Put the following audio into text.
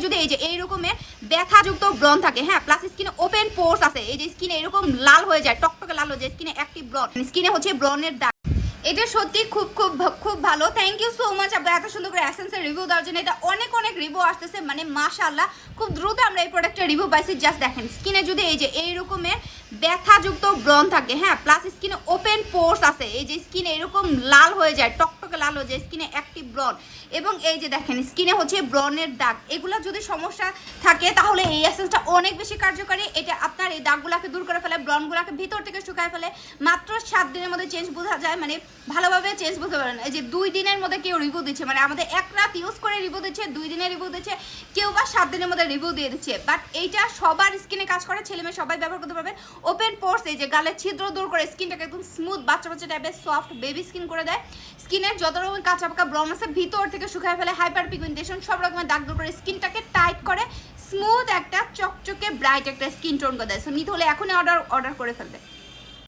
যদি এই যে এইরকমের ব্যথাযুক্ত ব্রণ থাকে, হ্যাঁ, প্লাস স্কিনে ওপেন পোর্স আছে, এই যে স্কিনে এরকম লাল হয়ে যায়, টকটকে লাল হয়ে যায়, স্কিনে অ্যাক্টিভ ব্রণ, স্কিনে হচ্ছে ব্রণের দাগ, এটা সত্যি খুব খুব খুব ভালো। থ্যাংক ইউ সো মাচ আপনারা এত সুন্দর করে এসেন্সের রিভিউ দেওয়ার জন্য। এটা অনেক অনেক রিভিউ আসতেছে, মানে মাশাআল্লাহ খুব দ্রুত আমরা এই প্রোডাক্টের রিভিউ পাইছি। জাস্ট দেখেন স্কিনে যদি এই যে এইরকমের ব্যথাযুক্ত ব্রণ থাকে, হ্যাঁ, প্লাস স্কিনে ওপেন পোর্স আছে, এই যে স্কিনে এরকম লাল হয়ে যায়, টকটকে লাল হয়ে যায়, স্কিনে অ্যাক্টিভ ব্রণ, এবং এই যে দেখেন স্কিনে হচ্ছে ব্রণের দাগ, এগুলো যদি সমস্যা থাকে তাহলে এই এসেন্সটা অনেক বেশি কার্যকারী। এটা আপনার এই দাগগুলোকে দূর করে ফেলে, ব্রণগুলোকে ভিতর থেকে শুকায় ফেলে। মাত্র 7 দিনের মধ্যে চেঞ্জ বোঝা যায়, মানে ভালোভাবে চেঞ্জ বুঝতে পারেন। এই যে 2 দিনের মধ্যে কেউ রিভিউ দিচ্ছে, মানে আমাদের 1 রাত ইউজ করে রিভিউ দিচ্ছে, 2 দিনের রিভিউ দিচ্ছে, কেউ বা 7 দিনের মধ্যে রিভিউ দিয়ে দিচ্ছে। বাট এইটা সবার স্কিনে কাজ করে, ছেলে মেয়ে সবাই ব্যবহার করতে পারবে। ওপেন পোর্স, এই যে গালের ছিদ্র দূর করে স্কিনটাকে একদম স্মুথ বাচ্চা বাচ্চা টাইপের সফট বেবি স্কিন করে দেয়। স্কিনের যত রকম কাঁচা পাকা ব্রণ আছে ভিতর থেকে শুকায় ফেলে, হাইপার পিগমেন্টেশন সব রকমের দাগ দূর করে স্কিনটাকে টাইট করে, স্মুথ একটা চকচকে ব্রাইট একটা স্কিন টোন করে দেয়। সো নিতে হলে এখনই অর্ডার করে ফেলবে।